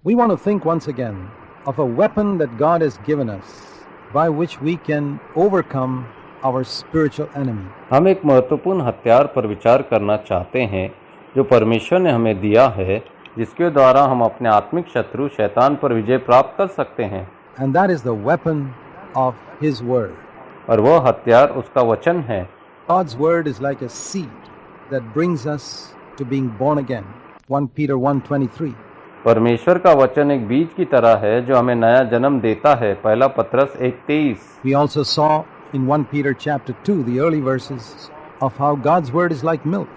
We want to think once again of a weapon that God has given us by which we can overcome our spiritual enemy. हम एक महत्वपूर्ण हथियार पर विचार करना चाहते हैं जो परमेश्वर ने हमें दिया है, जिसके द्वारा हम अपने आत्मिक शत्रु शैतान पर विजय प्राप्त कर सकते हैं। And that is the weapon of His Word. और वह हथियार उसका वचन है। God's Word is like a seed that brings us to being born again. 1 Peter 1:23. परमेश्वर का वचन एक बीज की तरह है जो हमें नया जन्म देता है। पहला पत्रस 1:23। We also saw in 1 Peter chapter 2 the early verses of how God's Word is like milk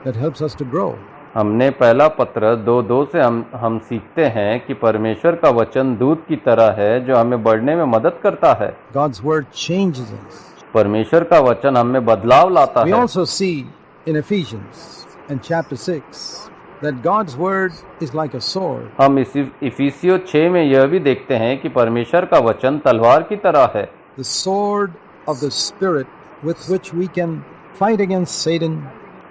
that helps us to grow. हमने पहला पत्र 2:2 से हम सीखते हैं कि परमेश्वर का वचन दूध की तरह है जो हमें बढ़ने में मदद करता है। God's Word changes us. परमेश्वर का वचन हमें बदलाव लाता We है। also see in Ephesians in chapter 6 that God's Word is like a sword. हम इफिसियों 6 में यह भी देखते हैं कि परमेश्वर का वचन तलवार की तरह है। The sword of the Spirit with which we can fight against Satan.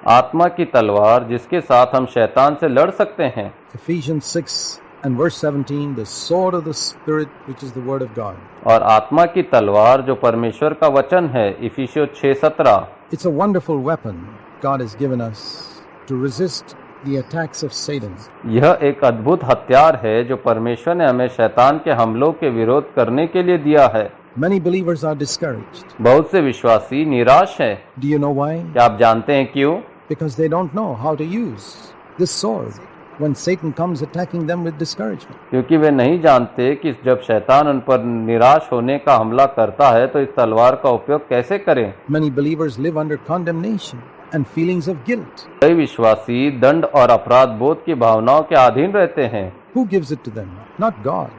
आत्मा की तलवार जिसके साथ हम शैतान से लड़ सकते हैं। Ephesians 6 and verse 17, the sword of the Spirit which is the Word of God. और आत्मा की तलवार जो परमेश्वर का वचन है। इफिसियों 6:17। It's a wonderful weapon God has given us to resist the attacks of Satan. यह एक अद्भुत हथियार है जो परमेश्वर ने हमें शैतान के हमलों के विरोध करने के लिए दिया है। Many believers are discouraged. बहुत से विश्वासी निराश हैं। Do you know why? क्या आप जानते हैं क्यों? Because they don't know how to use this sword when Satan comes attacking them with discouragement. क्योंकि वे नहीं जानते कि जब शैतान उन पर निराश होने का हमला करता है तो इस तलवार का उपयोग कैसे करें। Many believers live under condemnation and feelings of guilt. कई विश्वासी दंड और अपराध बोध की भावनाओं के अधीन रहते हैं। Who gives it to them? Not God.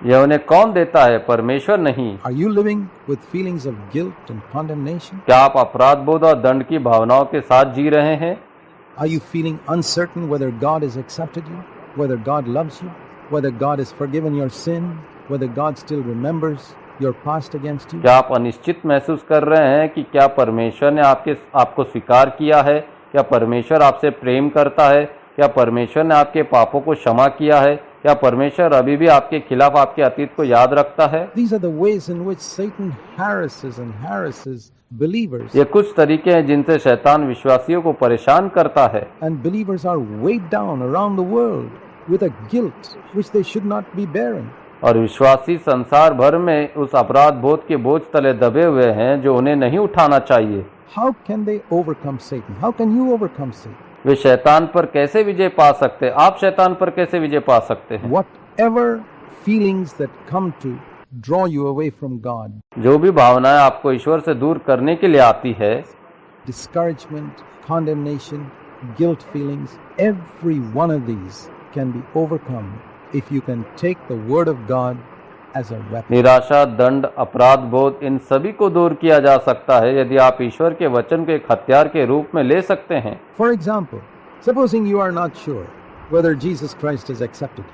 यह उन्हें कौन देता है? परमेश्वर नहीं। Are you living with feelings of guilt and condemnation? क्या आप अपराध बोध और दंड की भावनाओं के साथ जी रहे हैं? Are you feeling uncertain whether God has accepted you, whether God loves you, whether God has forgiven your sin, whether God still remembers your past against you? क्या आप अनिश्चित महसूस कर रहे हैं कि क्या परमेश्वर ने आपको स्वीकार किया है? क्या परमेश्वर आपसे प्रेम करता है? क्या परमेश्वर ने आपके पापों को क्षमा किया है? क्या परमेश्वर अभी भी आपके खिलाफ आपके अतीत को याद रखता है? These are the ways in which Satan harasses believers. ये कुछ तरीके हैं जिनसे शैतान विश्वासियों को परेशान करता है। And believers are weighed down around the world with a guilt which they should not be bearing. और विश्वासी संसार भर में उस अपराध बोध के बोझ तले दबे हुए हैं जो उन्हें नहीं उठाना चाहिए। How can they overcome Satan? How can you overcome Satan? वे शैतान पर कैसे विजय पा सकते हैं? आप शैतान पर कैसे विजय पा सकते हैं? Whatever feelings that come to draw you away from God, जो भी भावनाएं आपको ईश्वर से दूर करने के लिए आती है, discouragement, condemnation, guilt feelings, every one of these can be overcome if you can take the Word of God as a weapon. निराशा, दंड, अपराध बोध, इन सभी को दूर किया जा सकता है यदि आप ईश्वर के वचन को एक हथियार के रूप में ले सकते हैं। For example, supposing you are not sure whether Jesus Christ is accepted.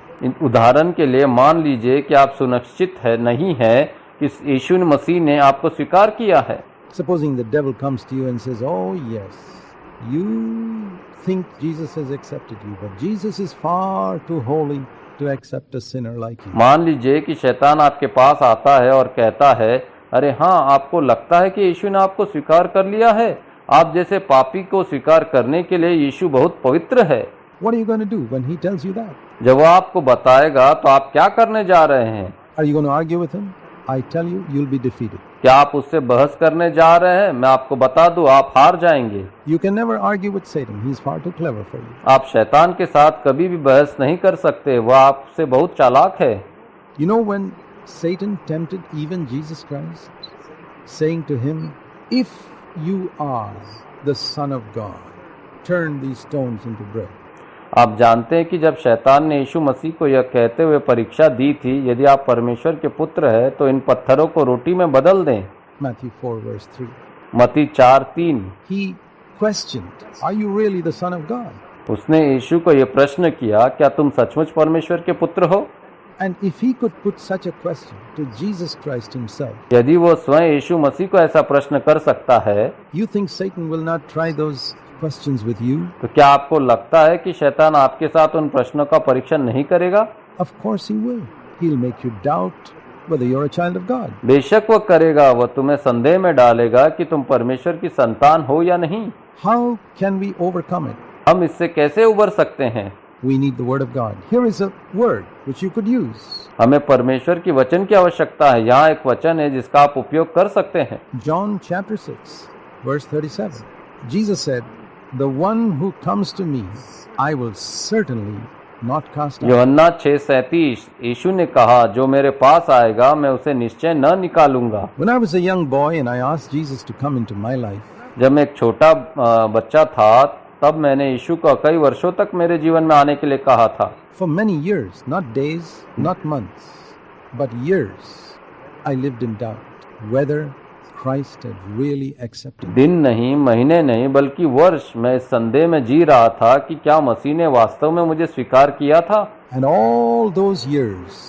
उदाहरण के लिए मान लीजिए कि आप सुनिश्चित नहीं है कि यीशु मसीह ने आपको स्वीकार किया है। Supposing the devil comes to you and says, "Oh yes, you think Jesus has accepted you, but Jesus is far too holy to accept a sinner like you." मान लीजिए कि शैतान आपके पास आता है और कहता है, अरे हाँ, आपको लगता है कि यीशु ने आपको स्वीकार कर लिया है। आप जैसे पापी को स्वीकार करने के लिए यीशु बहुत पवित्र है। What are you going to do when he tells you that? जब वो आपको बताएगा तो आप क्या करने जा रहे हैं? Are you going to argue with him? I tell you, you'll be defeated. क्या आप उससे बहस करने जा रहे हैं? मैं आपको बता दूं, आप हार जाएंगे। You can never argue with Satan. He's far too clever for you. आप शैतान के साथ कभी भी बहस नहीं कर सकते, वह आपसे बहुत चालाक है। You know when Satan tempted even Jesus Christ, saying to him, "If you are the Son of God, turn these stones into bread." आप जानते हैं कि जब शैतान ने यीशु मसीह को यह कहते हुए परीक्षा दी थी, यदि आप परमेश्वर के पुत्र हैं तो इन पत्थरों को रोटी में बदल दें। Matthew 4 verse 3. मत्ती 4:3। He questioned, "Are you really the Son of God?" उसने यीशु को यह प्रश्न किया, क्या तुम सचमुच परमेश्वर के पुत्र हो? And if he could put such a question to Jesus Christ himself, यदि वो स्वयं यीशु मसीह को ऐसा प्रश्न कर सकता है, you think Satan will not try those questions with you? तो क्या आपको लगता है कि शैतान आपके साथ उन प्रश्नों का परीक्षण नहीं करेगा? Of course he will. He'll make you doubt whether you're a child of God. बेशक वह करेगा, वह तुम्हें संदेह में डालेगा कि तुम परमेश्वर की संतान हो या नहीं। How can we overcome it? हम इससे कैसे उबर सकते हैं? We need the word of God. Here is a word which you could use. हमें परमेश्वर की वचन की आवश्यकता है। यहाँ एक वचन है जिसका आप उपयोग कर सकते हैं। John chapter 6, verse 37. Jesus said, "The one who comes to me, I will certainly not cast out." यूहन्ना 6:37, यीशु ने कहा, जो मेरे पास आएगा मैं उसे निश्चय न निकालूंगा। When I was a young boy and I asked Jesus to come into my life, जब मैं एक छोटा बच्चा था तब मैंने यीशु को कई वर्षों तक मेरे जीवन में आने के लिए कहा था। for many years, not days, not months, but years, I lived in doubt whether Christ had really accepted me. दिन नहीं, महीने नहीं, बल्कि वर्ष मैं इस संदेह में जी रहा था कि क्या मसीह ने वास्तव में मुझे स्वीकार किया था। And all those years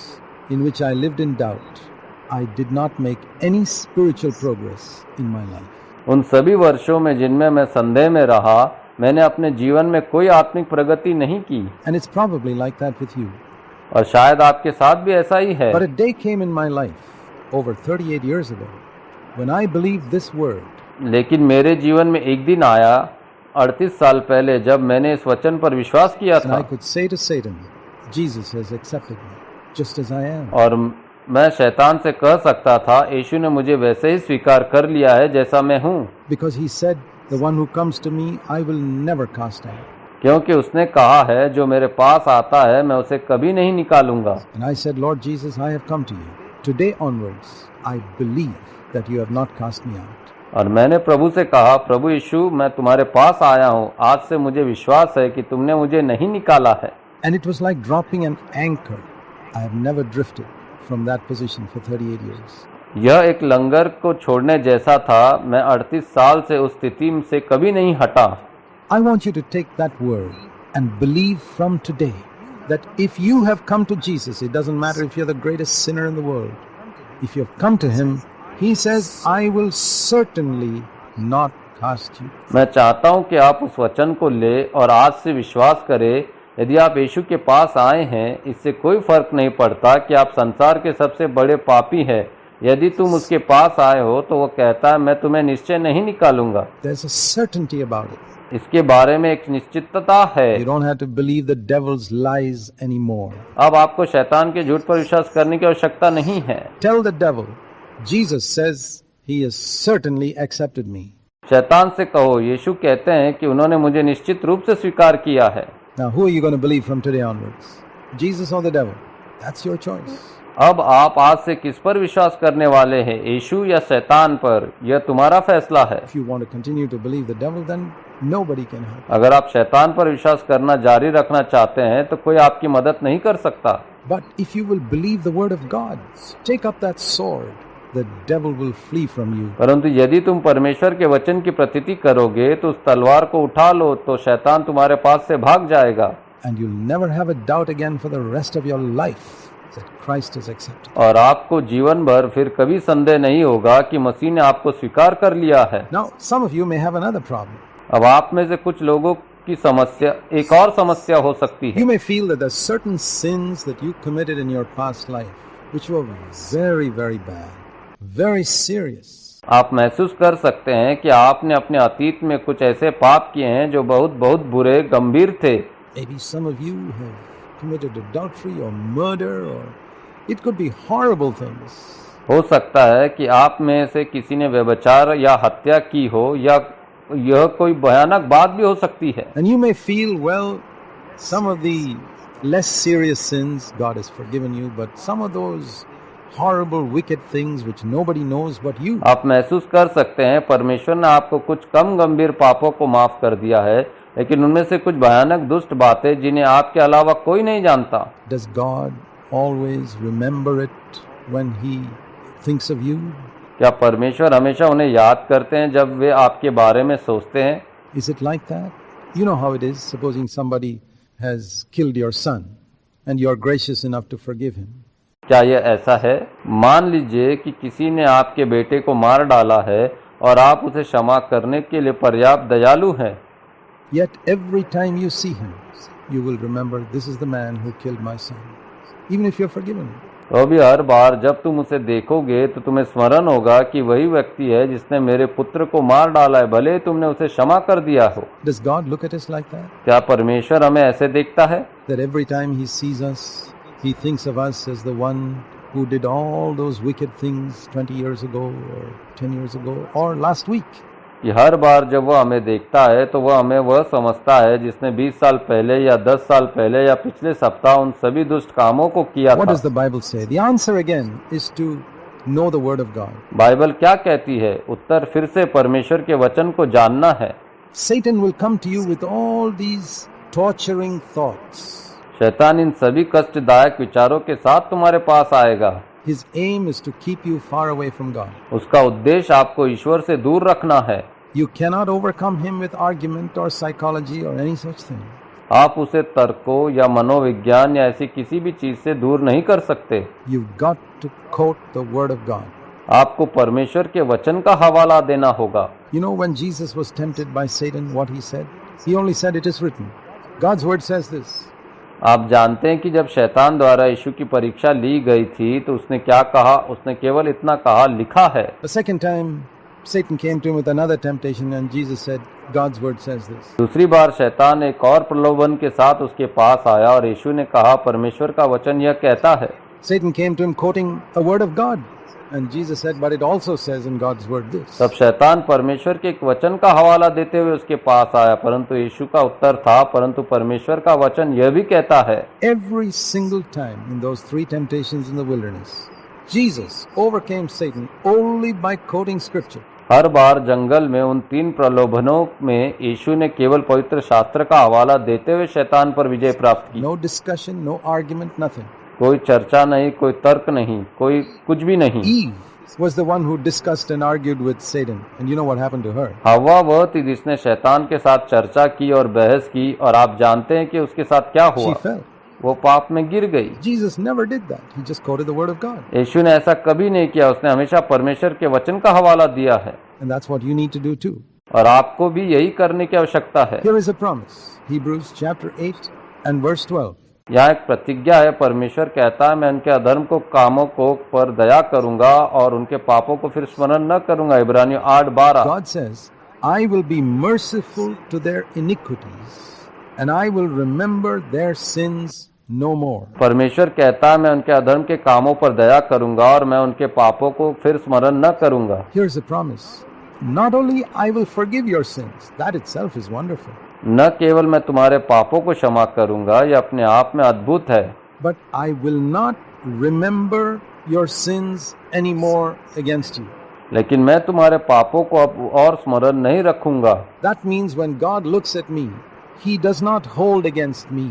in which I lived in doubt, I did not make any spiritual progress in my life. उन सभी वर्षों में जिनमें मैं संदेह में रहा, मैंने अपने जीवन में कोई आत्मिक प्रगति नहीं की। And it's probably like that with you. और शायद आपके साथ भी ऐसा ही है। But a day came in my life over 38 years ago when I believed this word. लेकिन मेरे जीवन में एक दिन आया 38 साल पहले जब मैंने इस वचन पर विश्वास किया And था I could say to Satan, Jesus has accepted me just as I am. और मैं शैतान से कह सकता था, यीशु ने मुझे वैसे ही स्वीकार कर लिया है जैसा मैं हूँ। Because he said, the one who comes to me, I will never cast out. क्योंकि उसने कहा है, जो मेरे पास आता है मैं उसे कभी नहीं निकालूंगा। And I said, Lord Jesus, I have come to you. Today onwards, I believe that you have not cast me out. और मैंने प्रभु से कहा, प्रभु यीशु, मैं तुम्हारे पास आया हूँ, आज से मुझे विश्वास है कि तुमने मुझे नहीं निकाला है। And it was like dropping an anchor. I have never drifted from that position for 38 years. यह एक लंगर को छोड़ने जैसा था। मैं 38 साल से उस स्थिति से कभी नहीं हटा। I want you to take that word and believe from today that if you have come to Jesus, it doesn't matter if you're the greatest sinner in the world. If you have come to him, he says, I will certainly not cast you. मैं चाहता हूं कि आप उस वचन को ले और आज से विश्वास करें। यदि आप यीशु के पास आए हैं, इससे कोई फर्क नहीं पड़ता कि आप संसार के सबसे बड़े पापी हैं। यदि तुम उसके पास आए हो तो वो कहता है, मैं तुम्हें निश्चय नहीं निकालूंगा। There's a certainty about it. इसके बारे में एक निश्चितता है। You don't have to believe the devil's lies anymore. अब आपको शैतान के झूठ पर विश्वास करने की आवश्यकता नहीं है। Tell the devil, Jesus says he has certainly accepted me. शैतान से कहो, यीशु कहते हैं कि उन्होंने मुझे निश्चित रूप से स्वीकार किया है। Now, who are you going to believe from today onwards? Jesus or the devil? That's your choice. अब आप आज से किस पर विश्वास करने वाले हैं, यीशु या शैतान पर? यह तुम्हारा फैसला है। If you want to continue to believe the devil, then nobody can help. अगर आप शैतान पर विश्वास करना जारी रखना चाहते हैं तो कोई आपकी मदद नहीं कर सकता। But if you will believe the word of God, take up that sword, the devil will flee from you. परंतु यदि तुम परमेश्वर के वचन की प्रतीति करोगे तो उस तलवार को उठा लो तो शैतान तुम्हारे पास से भाग जाएगा। And you'll never have a doubt again for the rest of your life that Christ is accepted. और आपको जीवन भर फिर कभी संदेह नहीं होगा कि मसीह ने आपको स्वीकार कर लिया है। Now, some of you may have another problem. अब आप में से कुछ लोगों की समस्या, एक और समस्या हो सकती है। You may feel that there's certain sins that you committed in your past life which were very, very bad, very serious. आप महसूस कर सकते हैं कि आपने अपने अतीत में कुछ ऐसे पाप किए हैं जो बहुत बहुत बुरे, गंभीर थे। Maybe some of you have committed adultery or murder, or it could be horrible things. हो सकता है कि आप में से किसी ने व्यभिचार या हत्या की हो, या यह कोई भयानक बात भी हो सकती है। And you may feel, well, some of the less serious sins God has forgiven you, but some of those horrible, wicked things which nobody knows but you. आप महसूस कर सकते हैं परमेश्वर ने आपको कुछ कम गंभीर पापों को माफ कर दिया है, लेकिन उनमें से कुछ भयानक दुष्ट बातें जिन्हें आपके अलावा कोई नहीं जानता। Does God always remember it when he thinks of you? क्या परमेश्वर हमेशा उन्हें याद करते हैं जब वे आपके बारे में सोचते हैं? Is it like that? You know how it is, supposing somebody has killed your son and you're gracious enough to forgive him. क्या यह ऐसा है? मान लीजिए कि किसी ने आपके बेटे को मार डाला है और आप उसे क्षमा करने के लिए पर्याप्त दयालु हैं। Yet every time you see him, you will remember, this is the man who killed my son. even if you're forgiven. तो भी हर बार जब तुम उसे देखोगे तो तुम्हें स्मरण होगा कि वही व्यक्ति है जिसने मेरे पुत्र को मार डाला है, भले ही तुमने उसे क्षमा कर दिया हो। Does God look at us like that? क्या परमेश्वर हमें ऐसे देखता है That every time He sees us, He thinks of us as the one who did all those wicked things 20 years ago or 10 years ago or last week? कि हर बार जब वह हमें देखता है तो वह हमें वह समझता है जिसने 20 साल पहले या 10 साल पहले या पिछले सप्ताह उन सभी दुष्ट कामों को किया What था। does the Bible say? The answer again is to know the Word of God. Bible क्या कहती है? उत्तर फिर से परमेश्वर के वचन को जानना है। Satan will come to you with all these torturing thoughts. शैतान इन सभी कष्टदायक विचारों के साथ तुम्हारे पास आएगा। His aim is to keep you far away from God. उसका उद्देश्य आपको ईश्वर से दूर रखना है। You cannot overcome him with argument or psychology or any such thing. आप उसे तर्कों या मनोविज्ञान या ऐसी किसी भी चीज से दूर नहीं कर सकते। You've got to quote the Word of God. आपको परमेश्वर के वचन का हवाला देना होगा। You know, when Jesus was tempted by Satan, what he said? He only said, "It is written." God's Word says this. आप जानते हैं कि जब शैतान द्वारा यीशु की परीक्षा ली गई थी तो उसने क्या कहा? उसने केवल इतना कहा, लिखा है। The second time, Satan came to him with another temptation, and Jesus said, "God's Word says this." दूसरी बार शैतान एक और प्रलोभन के साथ उसके पास आया और यीशु ने कहा, परमेश्वर का वचन यह कहता है। Satan came to him quoting a word of God, and Jesus said, "But it also says in God's Word this." तब शैतान परमेश्वर के एक वचन का हवाला देते हुए उसके पास आया, परंतु यीशु का उत्तर था, परंतु परमेश्वर का वचन यह भी कहता है। Every single time in those 3 temptations in the wilderness, Jesus overcame Satan only by quoting Scripture. हर बार जंगल में उन 3 प्रलोभनों में यीशु ने केवल पवित्र शास्त्र का हवाला देते हुए शैतान पर विजय प्राप्त की। No discussion, no argument, nothing. कोई चर्चा नहीं, कोई तर्क नहीं, कोई कुछ भी नहीं। Eve was the one who discussed and argued with Satan, and you know what happened to her? हव्वा वह थी जिसने शैतान के साथ चर्चा की और बहस की, और आप जानते हैं कि उसके साथ क्या हुआ? She fell. वो पाप में गिर गई। Jesus never did that. He just quoted the Word of God. यीशु ने ऐसा कभी नहीं किया, उसने हमेशा परमेश्वर के वचन का हवाला दिया है। And that's what you need to do too. और आपको भी यही करने की आवश्यकता है। Here is a promise. Hebrews chapter 8 and verse 12. यहाँ एक प्रतिज्ञा है। परमेश्वर कहता है, मैं उनके अधर्म को कामों को पर दया करूंगा और उनके पापों को फिर स्मरण न करूंगा। इब्रानियों 8:12। God says, "I will be merciful to their iniquities, and I will remember their sins no more." परमेश्वर कहता है, मैं उनके अधर्म के कामों पर दया करूंगा और मैं उनके पापों को फिर स्मरण न करूंगा। Here's a promise. Not only I will forgive your sins, that itself is wonderful. न केवल मैं तुम्हारे पापों को क्षमा करूंगा, यह अपने आप में अद्भुत है, But I will not remember your sins anymore against you. लेकिन मैं तुम्हारे पापों को अब और स्मरण नहीं रखूंगा। That means when God looks at me, He does not hold against me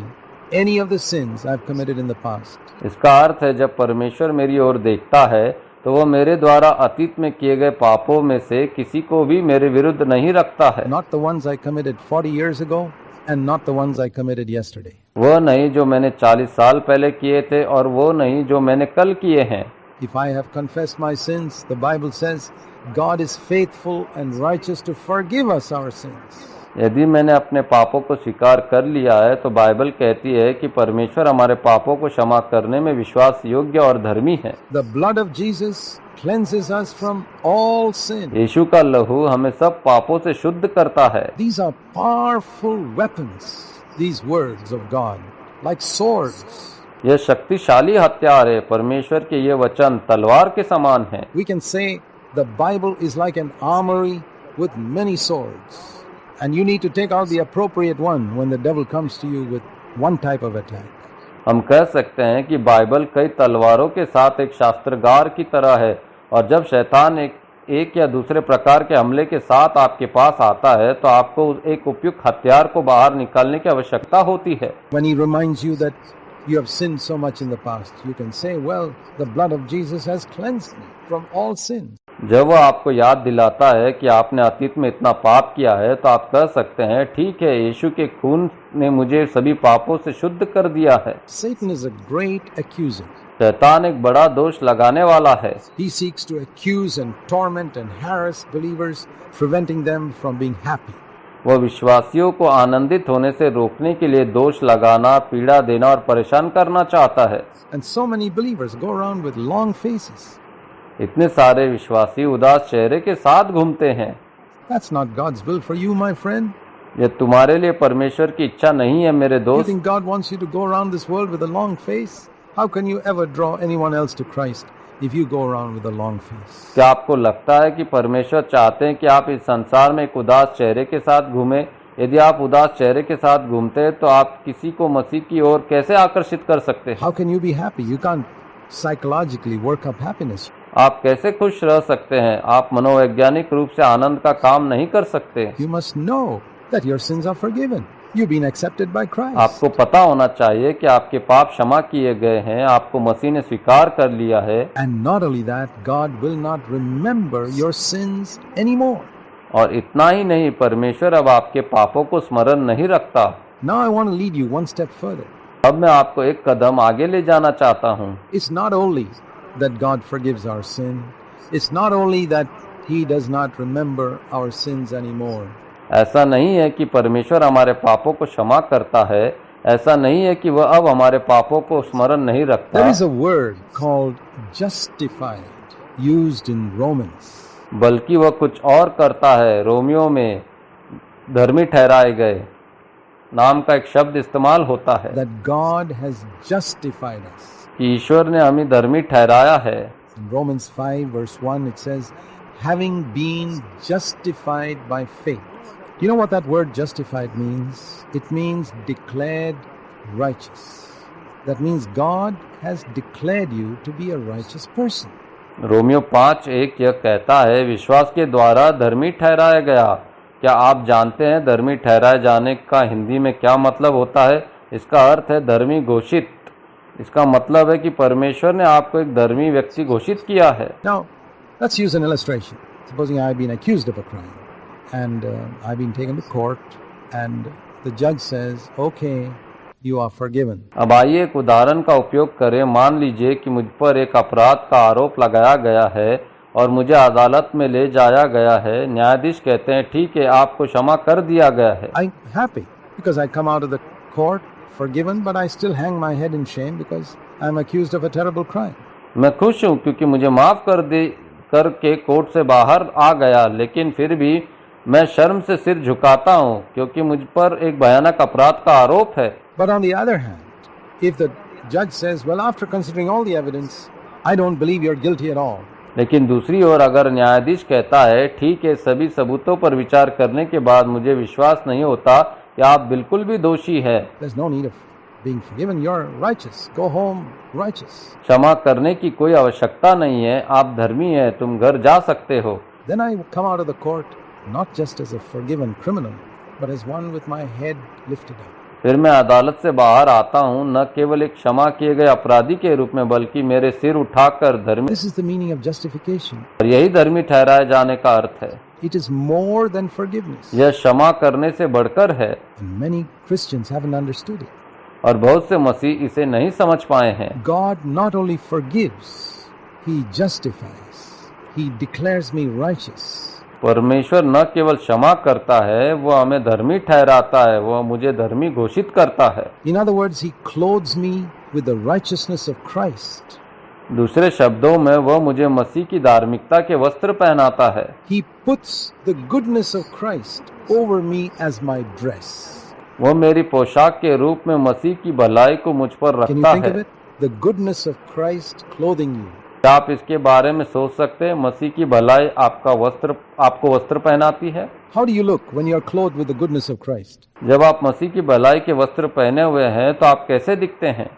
any of the sins I've committed in the past. इसका अर्थ है, जब परमेश्वर मेरी ओर देखता है तो वह मेरे द्वारा अतीत में किए गए पापों में से किसी को भी मेरे विरुद्ध नहीं रखता है। Not the ones I committed 40 years ago and not the ones I committed yesterday. वह नहीं जो मैंने 40 साल पहले किए थे और वो नहीं जो मैंने कल किए हैं। If I have confessed my sins, the Bible says, God is faithful and righteous to forgive us our sins. यदि मैंने अपने पापों को स्वीकार कर लिया है तो बाइबल कहती है कि परमेश्वर हमारे पापों को क्षमा करने में विश्वास योग्य और धर्मी है। The blood of Jesus cleanses us from all sin. यीशु का लहू हमें सब पापों से शुद्ध करता है। These are powerful weapons, these words of God, like swords. यह शक्तिशाली हथियार है। परमेश्वर के ये वचन तलवार के समान है। We can say the Bible is like an armory with many swords. And you need to take out the appropriate one when the devil comes to you with one type of attack. हम कह सकते हैं कि Bible कई तलवारों के साथ एक शास्त्रागार की तरह है, और जब शैतान एक या दूसरे प्रकार के हमले के साथ आपके पास आता है तो आपको एक उपयुक्त हथियार को बाहर निकालने की आवश्यकता होती है। When he reminds you that you have sinned so much in the past, you can say, well, the blood of Jesus has cleansed me from all sin. जब वह आपको याद दिलाता है कि आपने अतीत में इतना पाप किया है तो आप कह सकते हैं, ठीक है, यीशु के खून ने मुझे सभी पापों से शुद्ध कर दिया है। Satan is a great accuser. शैतान एक बड़ा दोष लगाने वाला है। He seeks to accuse and torment and harass believers, preventing them from being happy. वह विश्वासियों को आनंदित होने से रोकने के लिए दोष लगाना, पीड़ा देना और परेशान करना चाहता है। And so many believers go around with long faces. इतने सारे विश्वासी उदास चेहरे के साथ घूमते हैं। That's not God's will for you, my friend. यह तुम्हारे लिए परमेश्वर की इच्छा नहीं है मेरे You दोस्त। think God wants you to go around this world with a long face? How can you ever draw anyone else to Christ if you go around with a long face? क्या आपको लगता है कि परमेश्वर चाहते हैं कि आप इस संसार में एक उदास चेहरे के साथ घूमें? यदि आप उदास चेहरे के साथ घूमते हैं तो आप किसी को मसीह की ओर कैसे आकर्षित कर सकते हैं? How can you be happy? You can't psychologically work up happiness. आप कैसे खुश रह सकते हैं? आप मनोवैज्ञानिक रूप से आनंद का काम नहीं कर सकते। You must know that your sins are forgiven. You've been accepted by Christ. आपको पता होना चाहिए कि आपके पाप क्षमा किए गए हैं, आपको मसीह ने स्वीकार कर लिया है। And not only that, God will not remember your sins anymore. और इतना ही नहीं, परमेश्वर अब आपके पापों को स्मरण नहीं रखता। Now I want to lead you one step further. अब मैं आपको एक कदम आगे ले जाना चाहता हूँ। It's not only that God forgives our sin. It's not only that He does not remember our sins anymore. ऐसा नहीं है कि परमेश्वर हमारे पापों को क्षमा करता है, ऐसा नहीं है कि वह अब हमारे पापों को स्मरण नहीं रखता। There is a word called justified used in Romans. बल्कि वह कुछ और करता है। रोमियो में धर्मी ठहराए गए नाम का एक शब्द इस्तेमाल होता है That God has justified us. कि ईश्वर ने हमें धर्मी ठहराया है। In Romans 5 verse 1 it says, having been justified by faith. You know what that word justified means? It means declared righteous. That means God has declared you to be a righteous person. Romeo 5:1 यह कहता है, विश्वास के द्वारा धर्मी ठहराया गया। क्या आप जानते हैं धर्मी ठहराए जाने का हिंदी में क्या मतलब होता है? इसका अर्थ है धर्मी घोषित। इसका मतलब है कि परमेश्वर ने आपको एक धर्मी व्यक्ति घोषित किया है। Now, let's use an illustration. Supposing I've been accused of a crime and I've been taken to court and the judge says, okay, you are forgiven. अब आइए एक उदाहरण का उपयोग करें। मान लीजिए कि मुझ पर एक अपराध का आरोप लगाया गया है और मुझे अदालत में ले जाया गया है। न्यायाधीश कहते हैं, ठीक है, आपको क्षमा कर दिया गया है। I'm happy because I come out of the court forgiven, but I still hang my head in shame because I'm accused of a terrible crime. मैं खुश हूँ क्योंकि मुझे माफ करके कोर्ट से बाहर आ गया, लेकिन फिर भी मैं शर्म से सिर झुकाता हूँ क्योंकि मुझ पर एक भयानक अपराध का आरोप है। But on the other hand, if the judge says, well, after considering all the evidence, I don't believe you're guilty at all. लेकिन दूसरी ओर अगर न्यायाधीश कहता है, ठीक है, सभी सबूतों पर विचार करने के बाद मुझे विश्वास नहीं होता कि आप बिल्कुल भी दोषी है। There's no need of being forgiven. You're righteous. Go home righteous. क्षमा करने की कोई आवश्यकता नहीं है, आप धर्मी हैं, तुम घर जा सकते हो। Then I come out of the court not just as a forgiven criminal, but as one with my head lifted up. फिर मैं अदालत से बाहर आता हूँ न केवल एक क्षमा किए गए अपराधी के रूप में, बल्कि मेरे सिर उठाकर धर्मी। This is the meaning of justification. और यही धर्मी ठहराए जाने का अर्थ है। It is more than forgiveness. यह क्षमा करने से बढ़कर है। And many Christians haven't understood it. और बहुत से मसीह इसे नहीं समझ पाए हैं। God not only forgives, He justifies. He declares me righteous. परमेश्वर न केवल क्षमा करता है, वह हमें धर्मी ठहराता है, वह मुझे धर्मी घोषित करता है। In other words, He clothes me with the righteousness of Christ. दूसरे शब्दों में वह मुझे मसीह की धार्मिकता के वस्त्र पहनाता है। He puts the goodness of Christ over me as my dress. वह मेरी पोशाक के रूप में मसीह की भलाई को मुझ पर Can you रखता think of है। it? The goodness of Christ clothing you. क्या आप इसके बारे में सोच सकते हैं? मसीह की भलाई आपको वस्त्र पहनाती है। How do you look when you are clothed with the goodness of Christ? जब आप मसीह की भलाई के वस्त्र पहने हुए हैं तो आप कैसे दिखते हैं?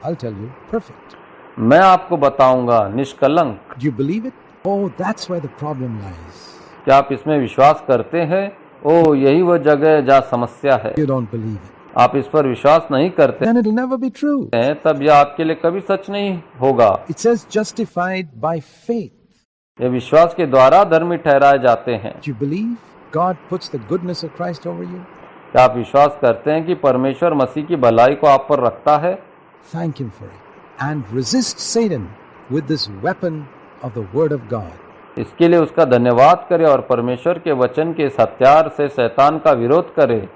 I'll tell you, perfect. मैं आपको बताऊंगा, निष्कलंक। Do you believe it? Oh, that's where the problem lies. क्या आप इसमें विश्वास करते हैं? ओह, यही वह जगह है जहाँ समस्या है। You don't believe it. आप इस पर विश्वास नहीं करते Then it'll never be true. हैं, तब यह आपके लिए कभी सच नहीं होगा। It says justified by faith. ये विश्वास के द्वारा धर्मी ठहराए जाते हैं। Do you believe God puts the goodness of Christ over you? क्या आप विश्वास करते हैं कि परमेश्वर मसीह की भलाई को आप पर रखता है? Thank Him for it. And resist Satan with this weapon of the Word of God. इसके लिए उसका धन्यवाद करे और परमेश्वर के वचन के इस हथियार से शैतान का विरोध करे।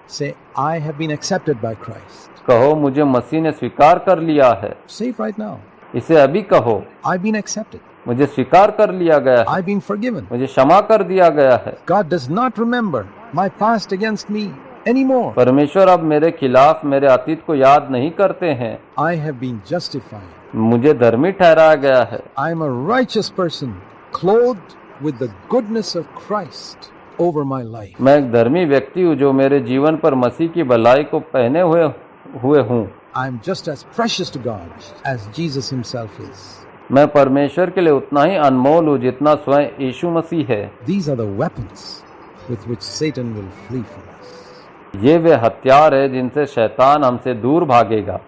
Say, I have been accepted by Christ. कहो, मुझे मसीह ने स्वीकार कर लिया है। Say it right now. इसे अभी कहो, I've been accepted. मुझे स्वीकार कर लिया गया है, I've been forgiven. मुझे क्षमा कर दिया गया है। God does not remember my past against me anymore. परमेश्वर अब मेरे खिलाफ मेरे अतीत को याद नहीं करते हैं। I have been justified. मुझे धर्मी ठहराया गया है। I am a righteous person, clothed with the goodness of Christ over my life. मैं एक धर्मी व्यक्ति हूँ जो मेरे जीवन पर मसीह की भलाई को पहने हुए हूँ। I am just as precious to God as Jesus himself is. मैं परमेश्वर के लिए उतना ही अनमोल हूँ जितना स्वयं यीशु मसीह है। These are the weapons with which Satan will flee from us. ये वे हथियार है जिनसे शैतान हमसे दूर भागेगा।